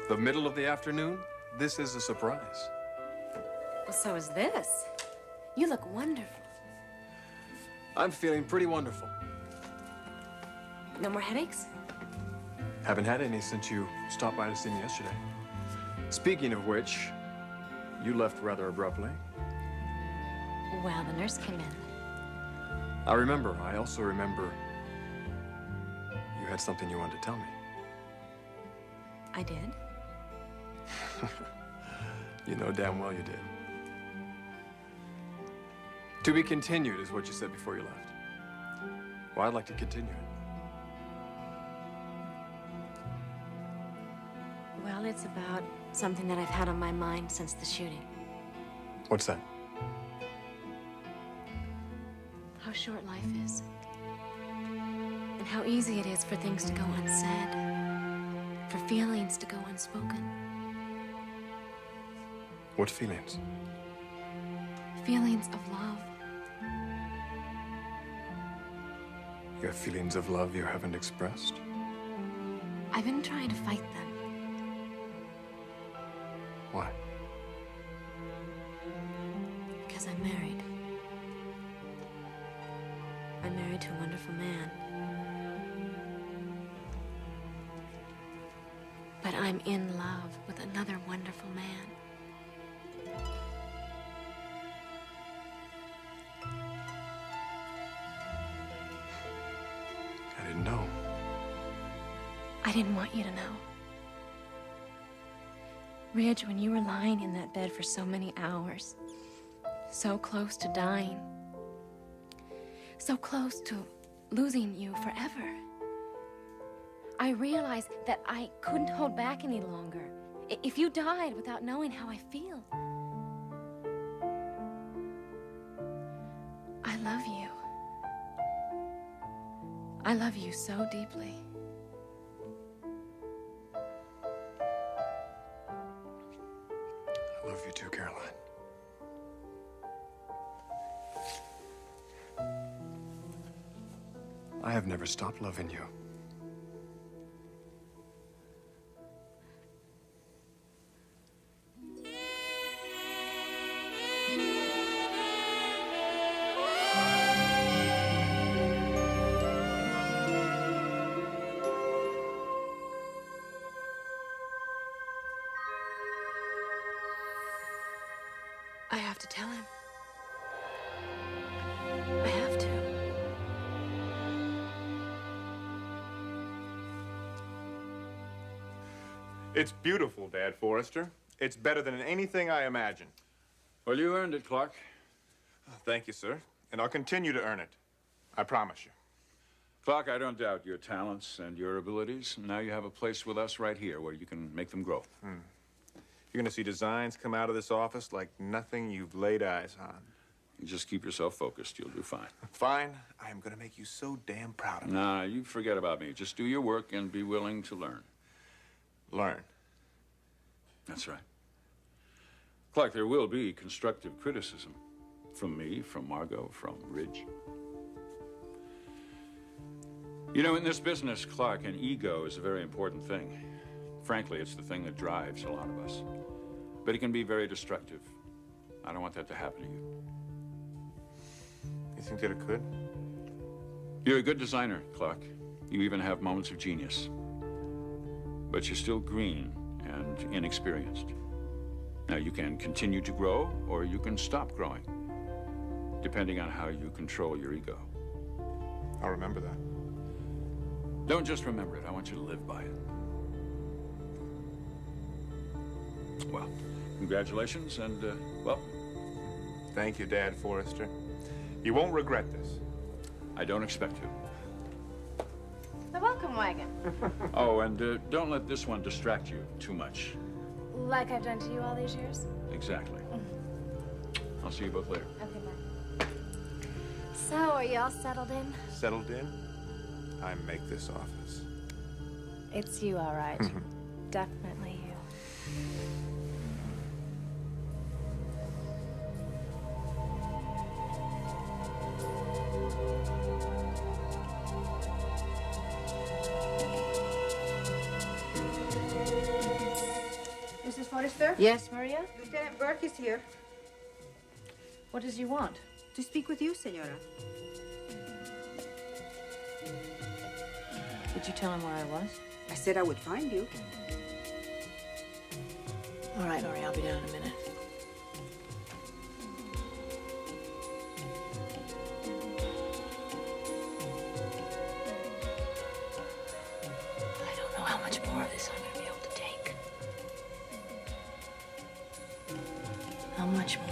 The middle of the afternoon? This is a surprise. Well, so is this. You look wonderful. I'm feeling pretty wonderful. No more headaches? Haven't had any since you stopped by to see me yesterday. Speaking of which, you left rather abruptly. Well, the nurse came in. I remember. I also remember you had something you wanted to tell me. I did? You know damn well you did. To be continued is what you said before you left. Well, I'd like to continue it. Well, it's about something that I've had on my mind since the shooting. What's that? How short life is. And how easy it is for things to go unsaid. For feelings to go unspoken. What feelings? Feelings of love. You have feelings of love you haven't expressed? I've been trying to fight them. Why? Because I'm married. I'm married to a wonderful man. But I'm in love with another wonderful man. I didn't know. I didn't want you to know. Ridge, when you were lying in that bed for so many hours, so close to dying, so close to losing you forever, I realized that I couldn't hold back any longer. If you died without knowing how I feel. I love you. I love you so deeply. I love you too, Caroline. I have never stopped loving you. I have to tell him. I have to. It's beautiful, Dad Forrester. It's better than anything I imagined. Well, you earned it, Clarke. Thank you, sir. And I'll continue to earn it. I promise you. Clarke, I don't doubt your talents and your abilities. Now you have a place with us right here where you can make them grow. You're going to see designs come out of this office like nothing you've laid eyes on. You just keep yourself focused. You'll do fine. Fine. I am going to make you so damn proud of me. Nah, you forget about me. Just do your work and be willing to learn. Learn. That's right. Clarke, there will be constructive criticism. From me, from Margo, from Ridge. You know, in this business, Clarke, an ego is a very important thing. Frankly, it's the thing that drives a lot of us. But it can be very destructive. I don't want that to happen to you. You think that it could? You're a good designer, Clarke. You even have moments of genius. But you're still green and inexperienced. Now, you can continue to grow, or you can stop growing, depending on how you control your ego. I'll remember that. Don't just remember it. I want you to live by it. Well, congratulations and welcome. Thank you, Dad Forrester. You won't regret this. I don't expect to. The welcome wagon. Oh, and don't let this one distract you too much. Like I've done to you all these years? Exactly. I'll see you both later. Okay, bye. So, are you all settled in? Settled in? I make this office. It's you, all right. Definitely you. Forrester? Yes, Maria? Lieutenant Burke is here. What does he want? To speak with you, Senora. Did you tell him where I was? I said I would find you. All right, Maria, I'll be down in a minute. I don't know how much more of this I'm going to be able to take. How much more?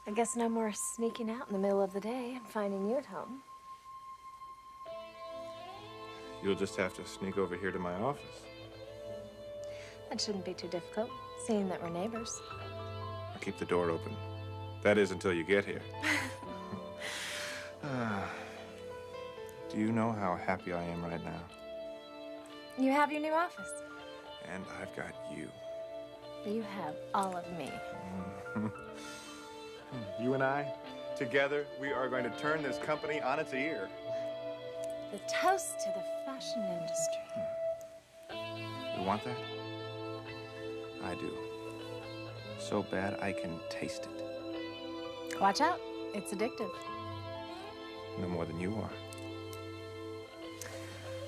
I guess no more sneaking out in the middle of the day and finding you at home. You'll just have to sneak over here to my office. That shouldn't be too difficult, seeing that we're neighbors. I'll keep the door open. That is until you get here. Do you know how happy I am right now? You have your new office. And I've got you. You have all of me. You and I, together, we are going to turn this company on its ear. The toast to the fashion industry. You want that? I do. So bad I can taste it. Watch out, it's addictive. No more than you are.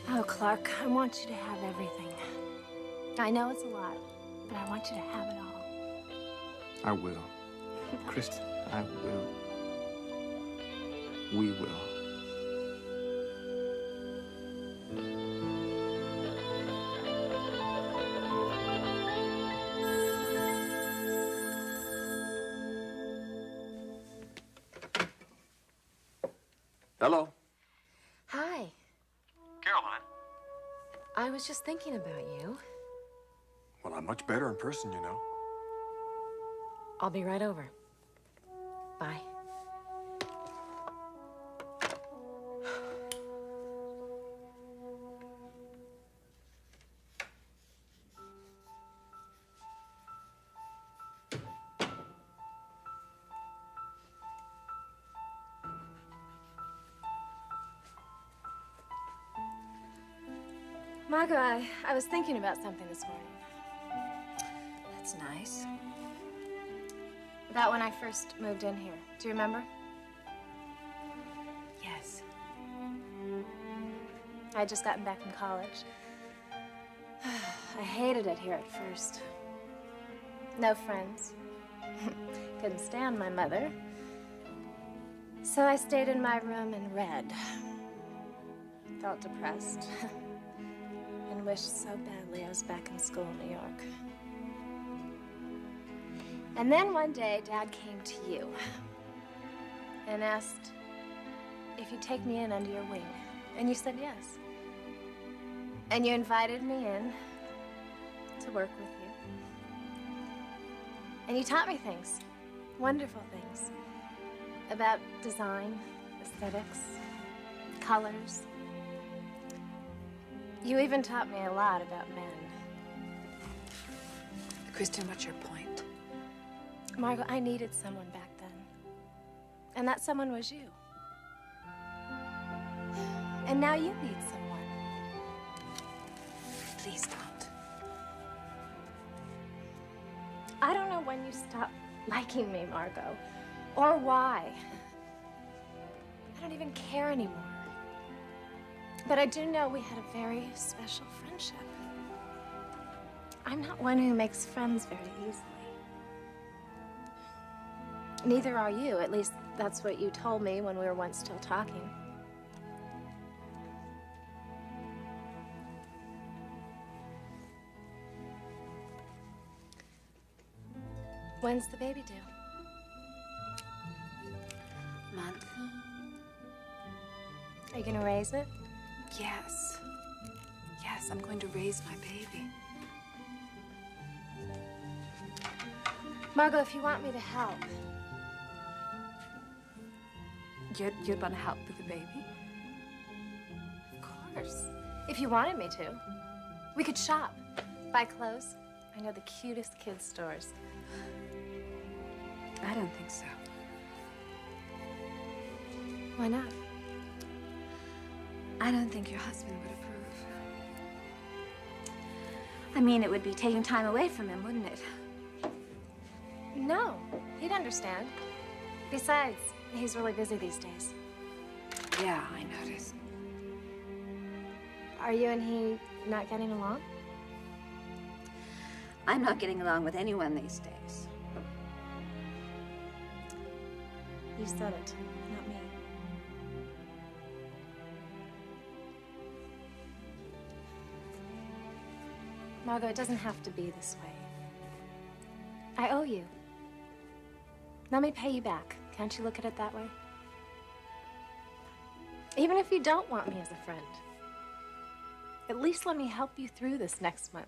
Oh, Clarke, I want you to have everything. I know it's a lot, but I want you to have it all. I will. Kristen, I will. We will. Hello. Hi. Caroline. I was just thinking about you. Well, I'm much better in person, you know. I'll be right over. Bye. Margo, I was thinking about something this morning. That's nice. About when I first moved in here. Do you remember? Yes. I had just gotten back from college. I hated it here at first. No friends. Couldn't stand my mother. So I stayed in my room and read. Felt depressed. And wished so badly I was back in school in New York. And then one day, Dad came to you and asked if you'd take me in under your wing. And you said yes. And you invited me in to work with you. And you taught me things, wonderful things, about design, aesthetics, colors. You even taught me a lot about men. Kristen, what's your point? Margo, I needed someone back then. And that someone was you. And now you need someone. Please don't. I don't know when you stopped liking me, Margo, or why. I don't even care anymore. But I do know we had a very special friendship. I'm not one who makes friends very easily. Neither are you. At least that's what you told me when we were once still talking. When's the baby due? Month. Are you gonna raise it? Yes. Yes, I'm going to raise my baby. Margo, if you want me to help. You'd want to help with the baby? Of course. If you wanted me to. We could shop. Buy clothes. I know the cutest kids' stores. I don't think so. Why not? I don't think your husband would approve. I mean, it would be taking time away from him, wouldn't it? No, he'd understand. Besides, he's really busy these days. Yeah, I noticed. Are you and he not getting along? I'm not getting along with anyone these days. You said it, not me. Margo, it doesn't have to be this way. I owe you. Let me pay you back. Can't you look at it that way? Even if you don't want me as a friend, at least let me help you through this next month.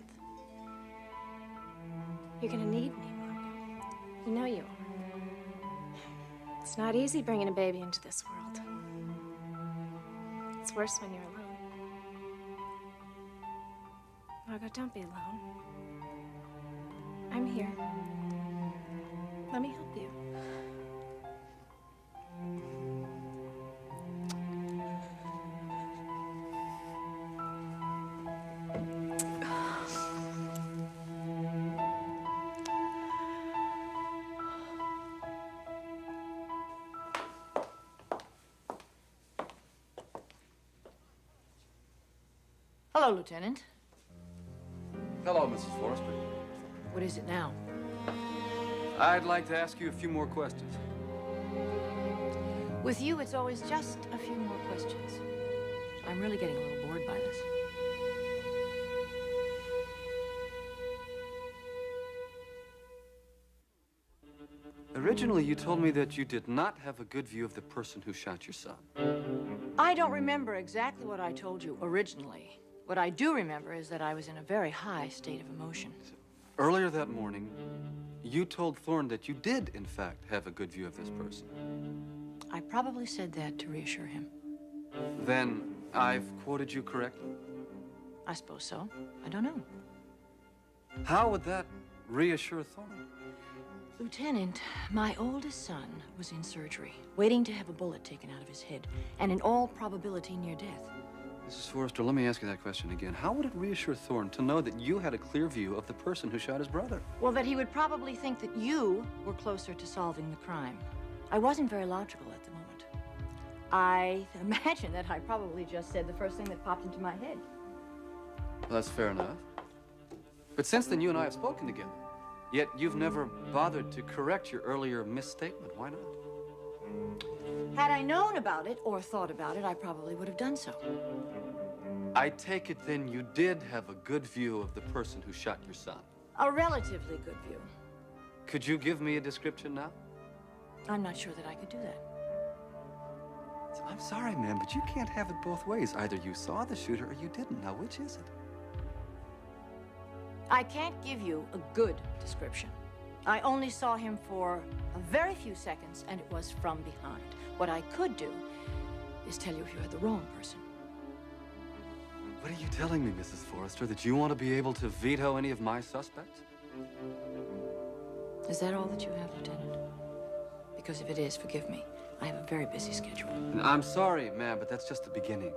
You're gonna need me, Margo. You know you are. It's not easy bringing a baby into this world. It's worse when you're alone. Margo, don't be alone. I'm here. Let me help you. Hello, Lieutenant. Hello, Mrs. Forrester. What is it now? I'd like to ask you a few more questions. With you, it's always just a few more questions. I'm really getting a little bored by this. Originally, you told me that you did not have a good view of the person who shot your son. I don't remember exactly what I told you originally. What I do remember is that I was in a very high state of emotion. Earlier that morning, you told Thorne that you did, in fact, have a good view of this person. I probably said that to reassure him. Then I've quoted you correctly? I suppose so. I don't know. How would that reassure Thorne? Lieutenant, my oldest son was in surgery, waiting to have a bullet taken out of his head, and in all probability near death. Mrs. Forrester, let me ask you that question again. How would it reassure Thorne to know that you had a clear view of the person who shot his brother? Well, that he would probably think that you were closer to solving the crime. I wasn't very logical at the moment. I imagine that I probably just said the first thing that popped into my head. Well, that's fair enough. But since then, you and I have spoken together. Yet you've never bothered to correct your earlier misstatement. Why not? Had I known about it or thought about it, I probably would have done so. I take it then you did have a good view of the person who shot your son. A relatively good view. Could you give me a description now? I'm not sure that I could do that. I'm sorry, ma'am, but you can't have it both ways. Either you saw the shooter or you didn't. Now, which is it? I can't give you a good description. I only saw him for a very few seconds, and it was from behind. What I could do is tell you if you had the wrong person. What are you telling me, Mrs. Forrester? That you want to be able to veto any of my suspects? Is that all that you have, Lieutenant? Because if it is, forgive me. I have a very busy schedule. I'm sorry, ma'am, but that's just the beginning.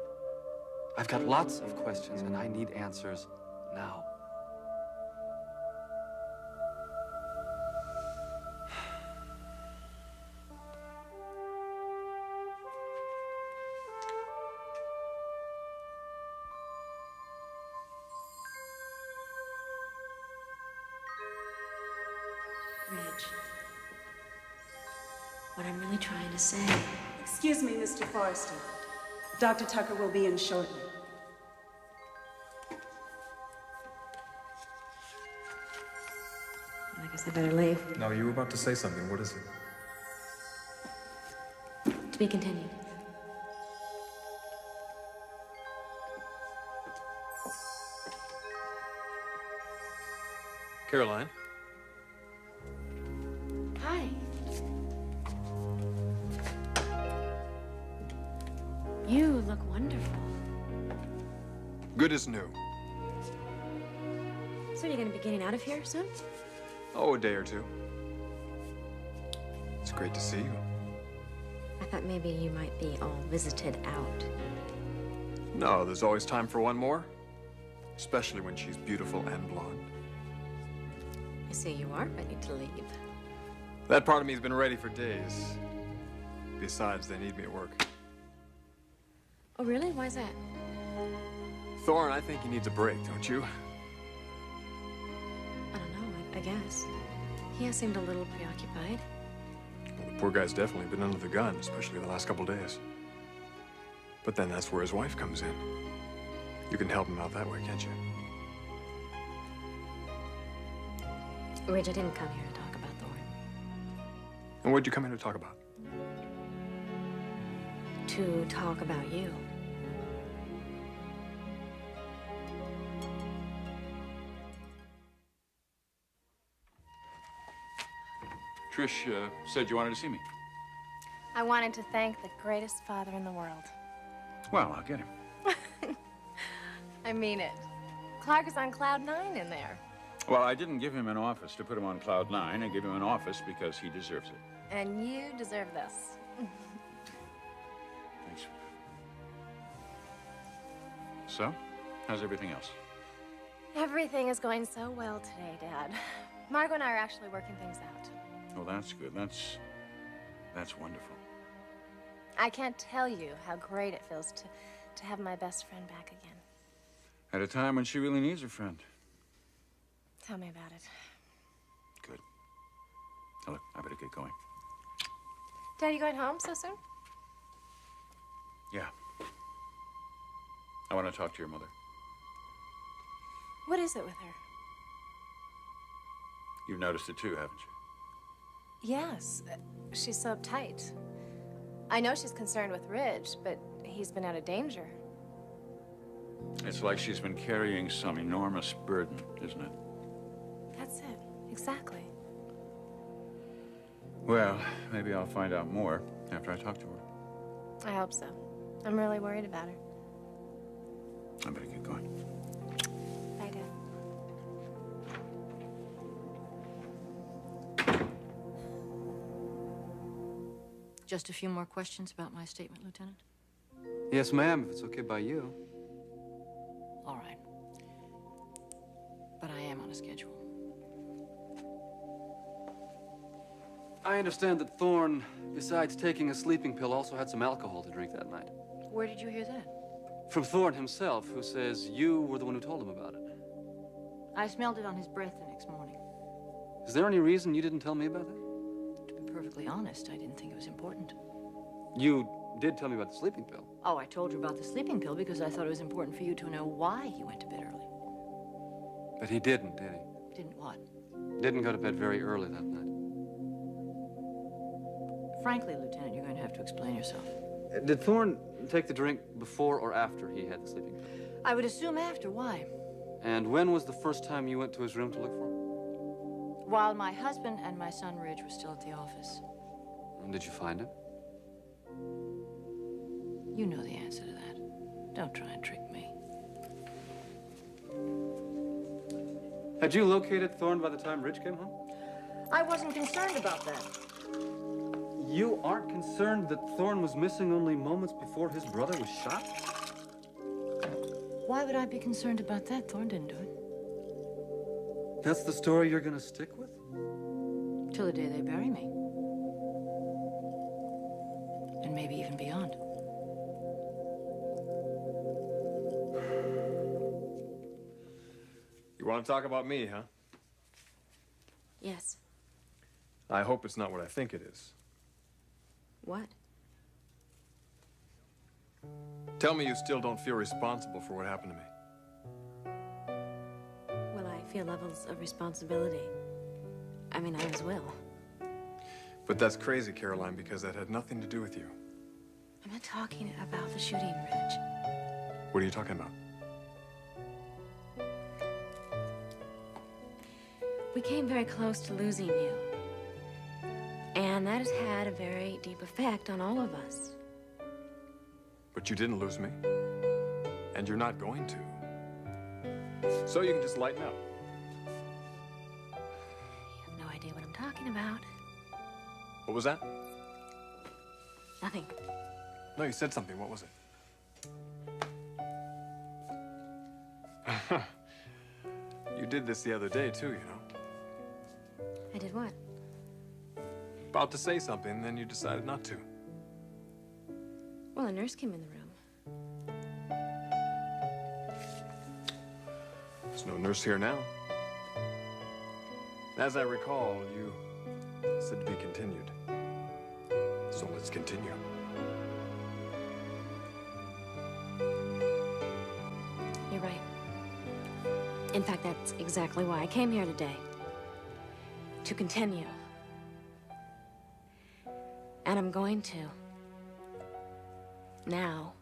I've got lots of questions, and I need answers now. What I'm really trying to say. Excuse me, Mr. Forrester. Dr. Tucker will be in shortly. I guess I better leave. No, you were about to say something. What is it? To be continued. Caroline? Hi. You look wonderful. Good as new. So you're gonna be getting out of here soon? Oh, a day or two. It's great to see you. I thought maybe you might be all visited out. No, there's always time for one more. Especially when she's beautiful and blonde. I see you are ready to leave. That part of me's been ready for days. Besides, they need me at work. Oh, really? Why's that? Thorne, I think he needs a break, don't you? I don't know, I guess. He has seemed a little preoccupied. Well, the poor guy's definitely been under the gun, especially the last couple days. But then that's where his wife comes in. You can help him out that way, can't you? Ridge, I didn't come here to talk about Thorne. And what'd you come here to talk about? To talk about you. Trish said you wanted to see me. I wanted to thank the greatest father in the world. Well, I'll get him. I mean it. Clarke is on cloud 9 in there. Well, I didn't give him an office to put him on cloud 9. I gave him an office because he deserves it. And you deserve this. Thanks. So, how's everything else? Everything is going so well today, Dad. Margo and I are actually working things out. Well, that's good. That's wonderful. I can't tell you how great it feels to have my best friend back again. At a time when she really needs a friend. Tell me about it. Good. Now, look, I better get going. Dad, you going home so soon? Yeah. I want to talk to your mother. What is it with her? You've noticed it too, haven't you? Yes. She's so uptight. I know she's concerned with Ridge, but he's been out of danger. It's like she's been carrying some enormous burden, isn't it? That's it. Exactly. Well, maybe I'll find out more after I talk to her. I hope so. I'm really worried about her. I better get going. Bye, Dad. Just a few more questions about my statement, Lieutenant? Yes, ma'am, if it's okay by you. All right. But I am on a schedule. I understand that Thorne, besides taking a sleeping pill, also had some alcohol to drink that night. Where did you hear that? From Thorne himself, who says you were the one who told him about it. I smelled it on his breath the next morning. Is there any reason you didn't tell me about that? To be perfectly honest, I didn't think it was important. You did tell me about the sleeping pill. Oh, I told you about the sleeping pill because I thought it was important for you to know why he went to bed early. But he didn't, did he? Didn't what? Didn't go to bed very early that night. Frankly, Lieutenant, you're going to have to explain yourself. Did Thorne take the drink before or after he had the sleeping pill? I would assume after. Why? And when was the first time you went to his room to look for him? While my husband and my son Ridge were still at the office. And did you find him? You know the answer to that. Don't try and trick me. Had you located Thorne by the time Ridge came home? I wasn't concerned about that. You aren't concerned that Thorne was missing only moments before his brother was shot? Why would I be concerned about that? Thorne didn't do it. That's the story you're gonna stick with? Till the day they bury me. And maybe even beyond. You want to talk about me, huh? Yes. I hope it's not what I think it is. What? Tell me you still don't feel responsible for what happened to me. Well, I feel levels of responsibility. I mean, I always will. But that's crazy, Caroline, because that had nothing to do with you. I'm not talking about the shooting, Ridge. What are you talking about? We came very close to losing you. And that has had a very deep effect on all of us. But you didn't lose me. And you're not going to. So you can just lighten up. You have no idea what I'm talking about. What was that? Nothing. No, you said something. What was it? You did this the other day, too, you know. I did what? About to say something, then you decided not to. Well, a nurse came in the room. There's no nurse here now. As I recall, you said to be continued. So let's continue. You're right. In fact, that's exactly why I came here today. To continue. And I'm going to. Now.